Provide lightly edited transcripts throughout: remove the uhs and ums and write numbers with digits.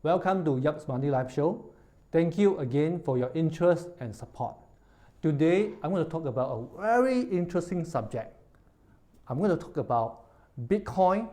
Welcome to Yap's Money Life Show. Thank you again for your interest and support. Today, I'm going to talk about a very interesting subject. I'm going to talk about Bitcoin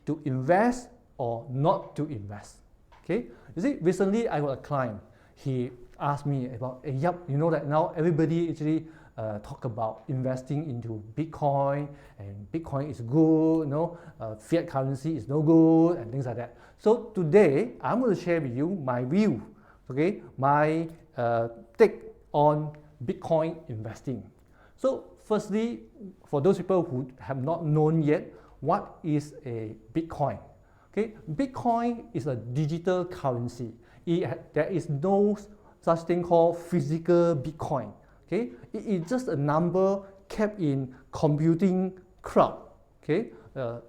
to invest or not to invest. Okay? You see, recently I got a client. He asked me about, hey, Yap, you know that now everybody actually talk about investing into Bitcoin, and Bitcoin is good, fiat currency is no good, and things like that. So today, I'm going to share with you my view, okay, my take on Bitcoin investing. So firstly, for those people who have not known yet, what is a Bitcoin? Okay, Bitcoin is a digital currency. There is no such thing called physical Bitcoin. Okay, it is just a number kept in computing cloud, okay,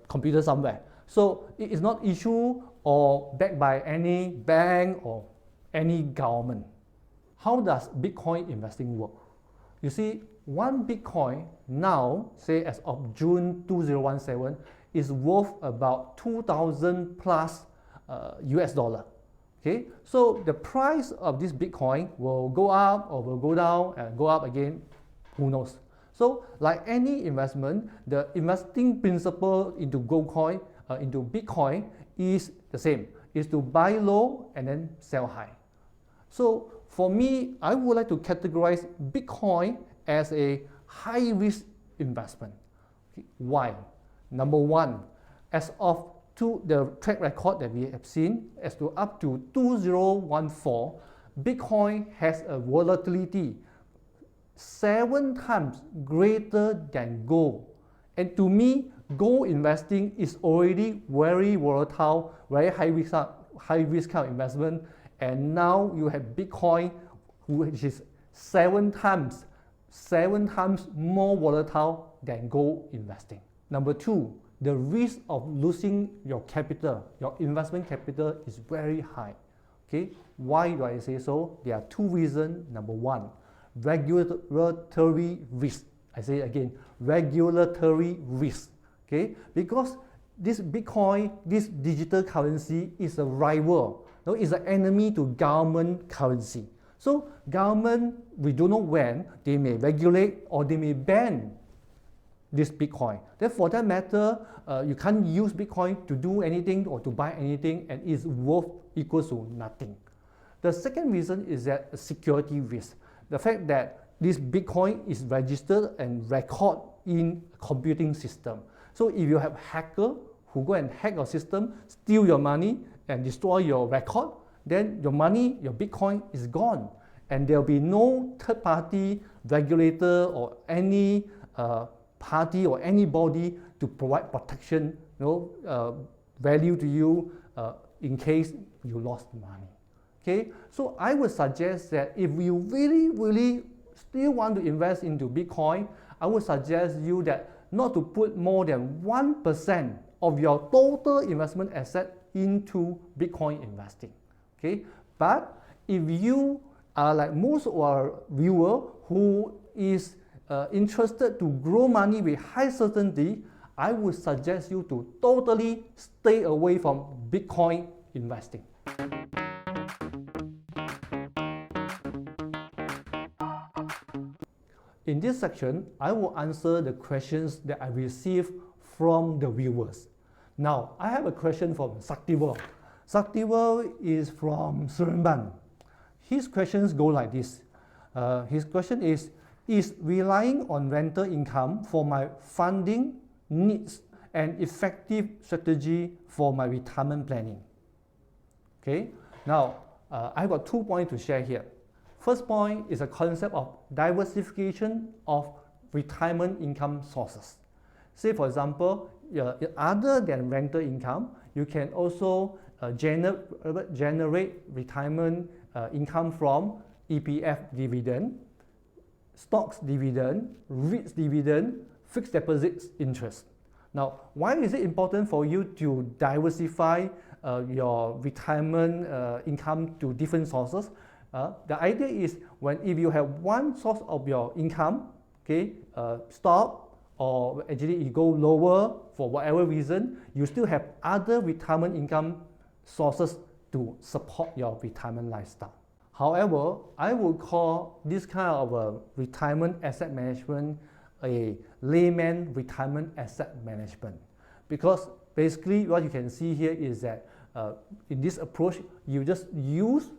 computer somewhere. So it is not issued or backed by any bank or any government. How does Bitcoin investing work? You see, one Bitcoin now, say as of June 2017, is worth about 2,000 plus US dollar. Okay, so the price of this Bitcoin will go up or will go down and go up again, who knows. So like any investment, the investing principle into gold coin, into Bitcoin is the same, is to buy low and then sell high. So for me, I would like to categorize Bitcoin as a high risk investment. Okay. Why? Number one, as of the track record that we have seen, as to up to 2014, Bitcoin has a volatility 7 times greater than gold. And to me, gold investing is already very volatile, very high risk kind of investment. And now you have Bitcoin, which is 7 times more volatile than gold investing. Number two, the risk of losing your capital, your investment capital, is very high. Okay, why do I say so? There are two reasons. Number one, regulatory risk. I say it again, regulatory risk. Okay, because this Bitcoin, this digital currency, is a rival. No, it's an enemy to government currency. So government, we don't know when, they may regulate or they may ban this Bitcoin. Then for that matter, you can't use Bitcoin to do anything or to buy anything, and it's worth equals to nothing. The second reason is that security risk. The fact that this Bitcoin is registered and recorded in a computing system. So if you have hacker who go and hack your system, steal your money and destroy your record, then your money, your Bitcoin is gone. And there will be no third party regulator or any party or anybody to provide protection, value to you in case you lost money. Okay, so I would suggest that if you really still want to invest into Bitcoin, I would suggest you that not to put more than 1% of your total investment asset into Bitcoin investing. Okay, but if you are like most of our viewer who is interested to grow money with high certainty, I would suggest you to totally stay away from Bitcoin investing. In this section, I will answer the questions that I received from the viewers. Now, I have a question from Saktival. Saktival is from Seremban. His questions go like this. His question is relying on rental income for my funding needs an effective strategy for my retirement planning? Okay, now I've got 2 points to share here. First point is a concept of diversification of retirement income sources. Say for example, other than rental income, you can also generate retirement income from EPF dividend, stocks dividend, REITs dividend, fixed deposits interest. Now, why is it important for you to diversify your retirement income to different sources? The idea is if you have one source of your income, okay, stop, or actually you go lower for whatever reason, you still have other retirement income sources to support your retirement lifestyle. However, I would call this kind of a retirement asset management a layman retirement asset management, because basically what you can see here is that in this approach, you just use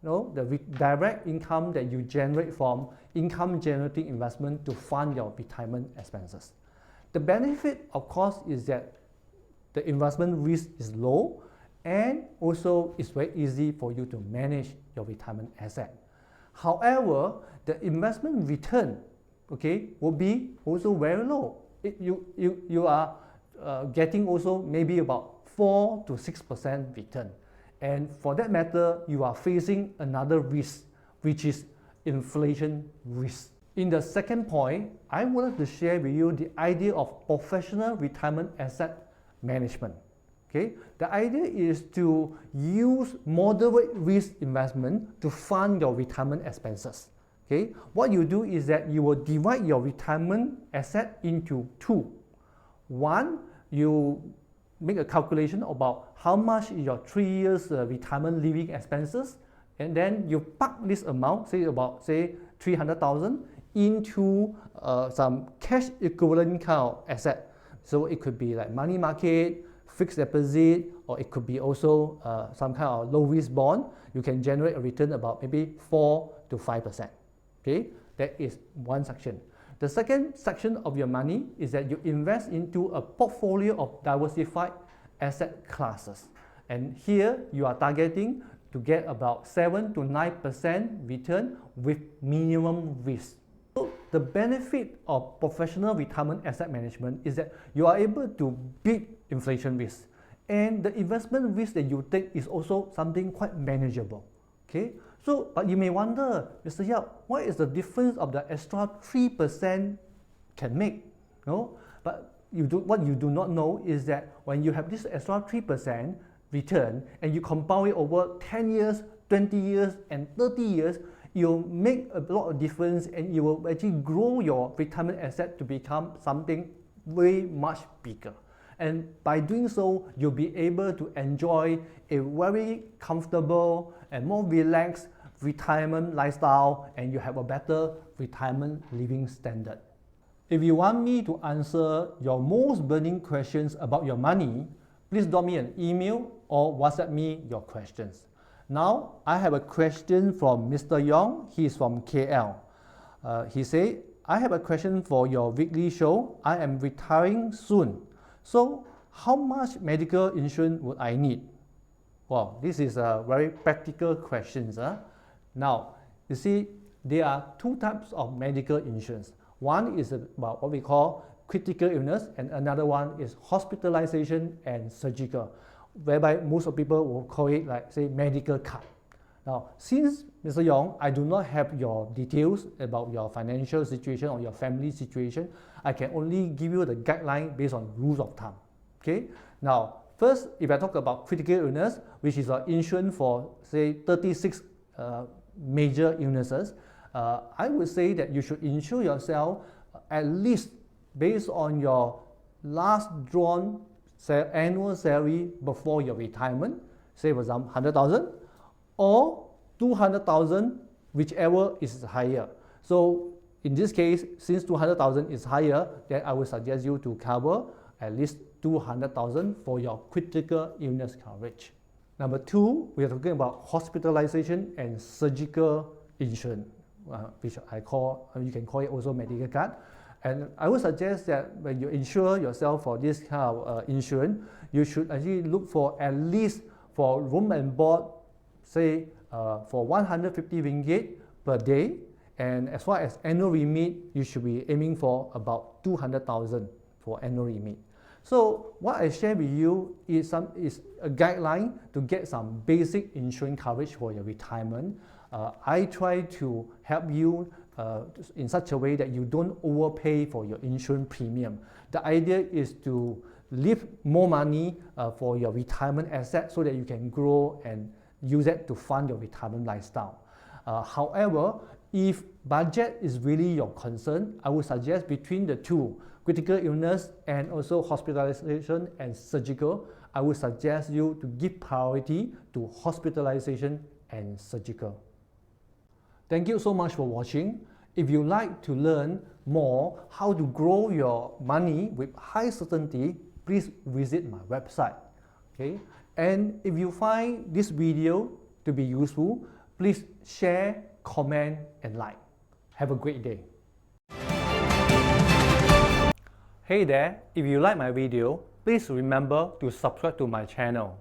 the direct income that you generate from income generating investment to fund your retirement expenses. The benefit, of course, is that the investment risk is low, and also it's very easy for you to manage your retirement asset. However, the investment return, will be also very low. You are getting also maybe about 4 to 6% return. And for that matter, you are facing another risk, which is inflation risk. In the second point, I wanted to share with you the idea of professional retirement asset management. The idea is to use moderate risk investment to fund your retirement expenses. What you do is that you will divide your retirement asset into two. One, you make a calculation about how much is your 3 years retirement living expenses, and then you park this amount, say 300,000, into some cash equivalent kind of asset. So it could be like money market, fixed deposit, or it could be also some kind of low risk bond. You can generate a return about maybe 4 to 5%. That is one section. The second section of your money is that you invest into a portfolio of diversified asset classes. And here you are targeting to get about 7 to 9% return with minimum risk. So the benefit of professional retirement asset management is that you are able to beat inflation risk. And the investment risk that you take is also something quite manageable. So, but you may wonder, Mr. Yap, what is the difference of the extra 3% can make? But what you do not know is that when you have this extra 3% return and you compound it over 10 years, 20 years, and 30 years, you'll make a lot of difference, and you will actually grow your retirement asset to become something way much bigger. And by doing so, you'll be able to enjoy a very comfortable and more relaxed retirement lifestyle, and you have a better retirement living standard. If you want me to answer your most burning questions about your money, please drop me an email or WhatsApp me your questions. Now, I have a question from Mr. Yong. He is from KL. He said, I have a question for your weekly show. I am retiring soon. So, how much medical insurance would I need? Well, this is a very practical question. Now, you see, there are two types of medical insurance. One is about what we call critical illness, and another one is hospitalization and surgical, whereby most of people will call it like, say, medical card. Now, since Mr. Yong, I do not have your details about your financial situation or your family situation, I can only give you the guideline based on rules of thumb. Now, first, if I talk about critical illness, which is an insurance for, say, 36 major illnesses, I would say that you should insure yourself at least based on your last drawn annual salary before your retirement, say for example 100,000 or 200,000, whichever is higher. So in this case, since 200,000 is higher, then I would suggest you to cover at least 200,000 for your critical illness coverage. Number two, we are talking about hospitalization and surgical insurance, which you can call it also medical card. And I would suggest that when you insure yourself for this kind of insurance, you should actually look for at least for room and board, say for 150 ringgit per day. And as far as annual remit, you should be aiming for about 200,000 for annual remit. So what I share with you is a guideline to get some basic insurance coverage for your retirement. I try to help you in such a way that you don't overpay for your insurance premium. The idea is to leave more money for your retirement asset so that you can grow and use it to fund your retirement lifestyle. However, if budget is really your concern, I would suggest between the two, critical illness and also hospitalization and surgical, I would suggest you to give priority to hospitalization and surgical. Thank you so much for watching. If you like to learn more how to grow your money with high certainty, please visit my website. Okay? And if you find this video to be useful, please share, comment, and like. Have a great day. Hey there, if you like my video, please remember to subscribe to my channel.